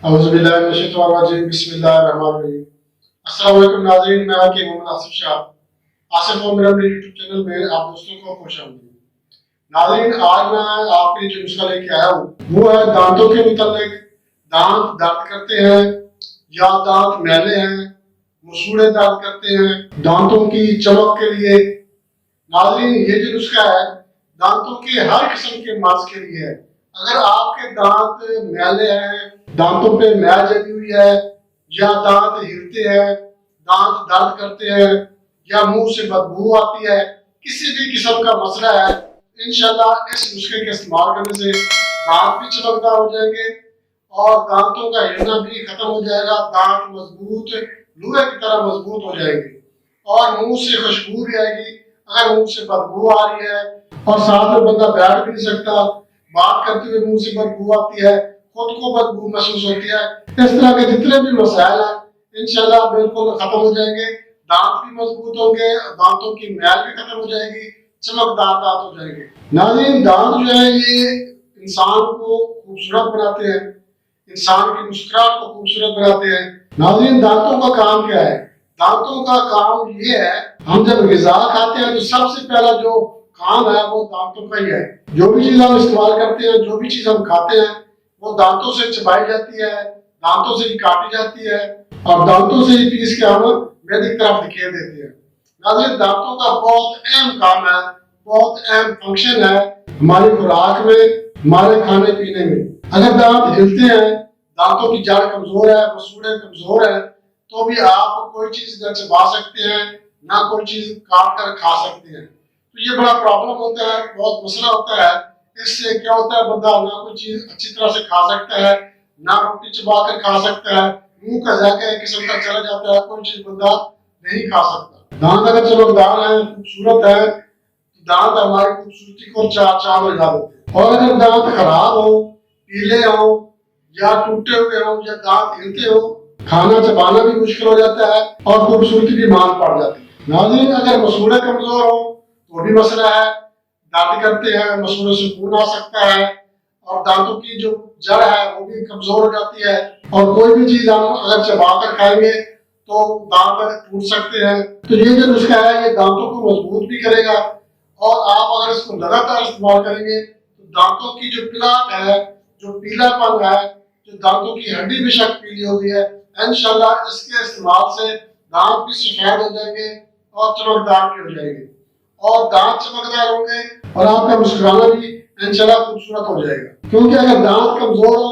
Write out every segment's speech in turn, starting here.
औज़ुबिल्लाहि बिस्मिल्लाहिर्रहमानिर्रहीम। अस्सलाम वालेकुम नाज़रीन, मैं आपके Mohammad Asif Shah Asif home remedy YouTube channel में आप दोस्तों को खुशामदीद। नाज़रीन, आज मैं आपके लिए जो नुस्खा लेके आया हूँ वो है दांतों के मुतालिक। दांत दर्द करते हैं या दांत मैले हैं, मसूड़े दर्द करते हैं, दांतों की चमक के लिए। नाज़रीन, ये जो नुस्खा है दांतों के हर किस्म के मर्ज के लिए है। अगर आपके दांत मैले हैं, दांतों पे मैल जमी हुई है, या दांत हिलते हैं, दांत दर्द करते हैं, या मुंह से बदबू आती है, किसी भी किस्म का मसला है, इंशाल्लाह इस नुस्खे के इस्तेमाल करने से दांत भी चमकदार हो जाएंगे और दांतों का हिलना भी खत्म हो जाएगा। दांत मजबूत, लोहे की तरह मजबूत हो जाएंगे और मुंह से खुशबू भी आएगी। अगर मुंह से बदबू आ रही है और साथ में बंदा बैठ भी नहीं सकता, बात करते हुए मुंह से बदबू आती है, खुद को बदबू महसूस होती है, इस तरह के जितने भी मसाइल हैं इंशाल्लाह बिल्कुल खत्म हो जाएंगे। दांत भी मजबूत होंगे, दांतों की मैल भी खत्म हो जाएगी, चमकदार दांत हो जाएंगे। नाज़रीन, दांत जो है ये इंसान को खूबसूरत बनाते हैं, इंसान की मुस्कुराहट को खूबसूरत बनाते हैं। नाज़रीन, दांतों का काम क्या है? दांतों का काम ये है, हम जब ग़िज़ा खाते हैं तो सबसे पहला जो काम है वो दांतों का ही है। जो भी चीज हम इस्तेमाल करते हैं, जो भी चीज हम खाते हैं वो दांतों से चबाई जाती है, दांतों से ही काटी जाती है और दांतों से ही पीस के हम मैदे की तरफ धकेल देते हैं। नाज़रीन, दांतों का बहुत अहम काम है, बहुत अहम फंक्शन है हमारी खुराक में, हमारे खाने पीने में। अगर दांत हिलते हैं, दांतों की जड़ कमजोर है, मसूड़े कमजोर है, तो भी आप कोई चीज न चबा सकते हैं, ना कोई चीज काट कर खा सकते हैं। तो ये बड़ा प्रॉब्लम होता है, बहुत मसला होता है। इससे क्या होता है, बंदा ना कोई चीज अच्छी तरह से खा सकता है, ना रोटी चबा कर खा सकता है, मुंह का जायका एक किस्म का चला जाता है, कोई चीज बंदा नहीं खा सकता। दांत अगर चमकदार है, खूबसूरत है, दांत हमारी खूबसूरती को चार चांद लगा देते हैं। और अगर दांत खराब हो, पीले हो या टूटे हुए हो या दांत हिलते हो, खाना चबाना भी मुश्किल हो जाता है और खूबसूरती भी मांग पड़ जाती है। नाज़रीन, अगर मसूड़े कमजोर हो तो भी मसला है, दर्द करते हैं, मसूड़ों से खून आ सकता है और दांतों की जो जड़ है वो भी कमजोर हो जाती है और कोई भी चीज हम अगर चबा कर खाएंगे तो दांत टूट सकते हैं। तो ये जो नुस्खा है ये दांतों को मजबूत भी करेगा और आप अगर इसको लगातार इस्तेमाल करेंगे तो दांतों की जो पिलाट है, जो पीलापन है, जो दांतों की हड्डी बेशक पीली हो गई है, इंशाल्लाह इसके इस्तेमाल से दांत भी सफेद हो जाएंगे और चमकदार भी हो जाएंगे और दांत चमकदार होंगे और आपका मुस्कुराना भी इंशाल्लाह खूबसूरत हो जाएगा। क्योंकि अगर दांत कमजोर हो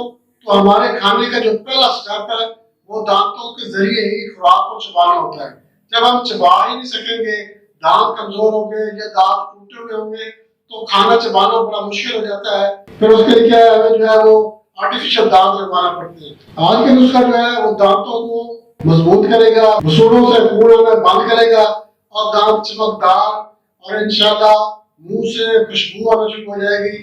तो हमारे खाने का जो पहला स्टेप है वो दांतों के जरिए ही खुराक को चबाना होता है। जब हम चबा ही नहीं सकेंगे, दांत कमजोर होंगे या दांत टूटे हुए होंगे, तो खाना चबाना बड़ा मुश्किल हो जाता है। फिर उसके लिए क्या है, हमें जो है वो आर्टिफिशियल दांत लगवाना पड़ते हैं। आज के नुस्खा जो है वो दांतों को मजबूत करेगा, मसूड़ों से खून आना बंद करेगा और दांत चमकदार और इंशाल्लाह मुंह से खुशबू आना शुरू हो जाएगी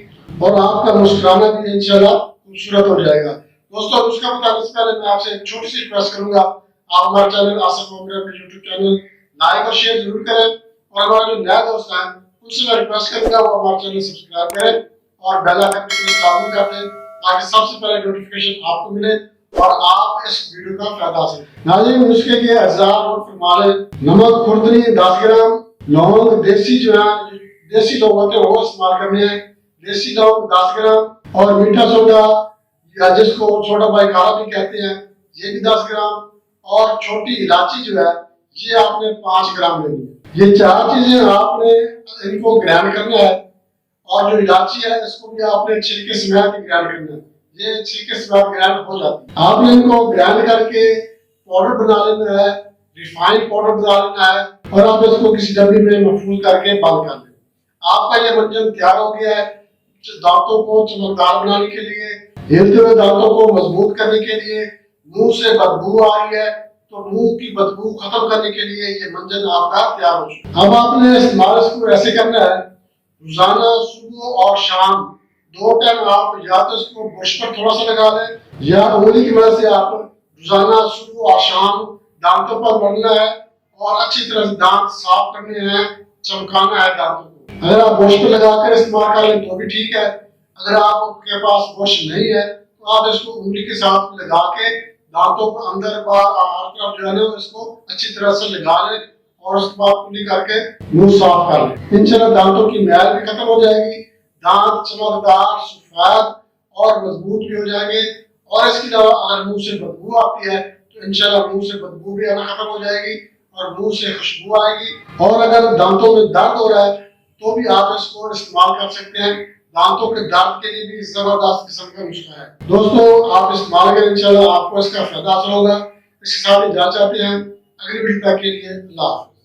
और आपका मुस्कुराना भी इंशाल्लाह खूबसूरत हो जाएगा। दोस्तों, उसका बताने से पहले मैं आपसे एक छोटी सी रिक्वेस्ट करूंगा, आप हमारे channel Asif home remedy YouTube channel like और शेयर जरूर करें और हमारे जो नए दोस्त हैं उनसे मैं रिक्वेस्ट करूंगा वो हमारे चैनल सब्सक्राइब करें और बेल आइकन के लिए चालू कर दें ताकि सबसे पहले नोटिफिकेशन आपको मिले और आप इस वीडियो का फायदा हासिल करें। नाज़रीन, नुस्खे के अज्जा नोट फरमा लें। नमक खुर्दनी 10 ग्राम, लौंग देसी जो है, देसी लोग होते हैं वो इस्तेमाल करने हैं, देसी लौंग 10 ग्राम और मीठा सोडा या जिसको छोटा भाई काला भी कहते हैं ये भी 10 ग्राम और छोटी इलायची जो है ये आपने 5 ग्राम लेनी है। ये चार चीजें आपने इनको ग्राइंड करना है और जो इलायची है इसको भी आपने छिलके समेत ग्राइंड करना है। ये छिलके समेत ग्राइंड हो जाती है। आपने इनको ग्राइंड करके पाउडर बना लेना है, रिफाइंड पाउडर बना लेना है और आप इसको किसी डब्बी में महफूज करके बंद कर दें। आपका ये मंजन तैयार हो गया है दांतों को चमकदार बनाने के लिए, हिलते हुए दांतों को मजबूत करने के लिए। मुंह से बदबू आ रही है तो मुंह की बदबू खत्म करने के लिए ये मंजन आपका तैयार हो चुका है। अब आपने इस्तेमाल इसको ऐसे करना है, रोजाना सुबह और शाम 2 टाइम आप या तो इसको बुर्श पर थोड़ा सा लगा लें या उंगली की मदद से आप रोजाना सुबह और शाम दांतों पर मलना है और अच्छी तरह से दांत साफ करने हैं, चमकाना है दांतों को। अगर आप बुर्श पे लगाकर इस्तेमाल कर लें तो भी ठीक है, अगर आपके पास बुर्श नहीं है तो تو آپ اس کو انگلی کے ساتھ لگا کے دانتوں کو اندر باہر ہر طرف جو ہے نا اس کو اچھی طرح سے لگا لیں اور اس کے بعد کلی کر کے منہ صاف کر لیں. انشاءاللہ دانتوں کی میل بھی ختم ہو جائے گی، دانت چمکدار، سفید اور مضبوط بھی ہو جائیں گے. اور اس کے علاوہ اگر منہ سے بدبو آتی ہے تو انشاءاللہ منہ سے بدبو بھی آنا ختم ہو جائے گی اور منہ سے خوشبو آئے گی. اور اگر دانتوں میں درد ہو رہا ہے تو بھی آپ اس کو استعمال کر سکتے ہیں. دانتوں کے درد کے لیے بھی زبردست قسم کا نسخہ ہے. دوستو آپ استعمال کریں، انشاءاللہ آپ کو اس کا فائدہ حاصل ہوگا. اس کے ساتھ ہی جا چاہتے ہیں. اگلی ویڈیو تک کے لیے اللہ حافظ.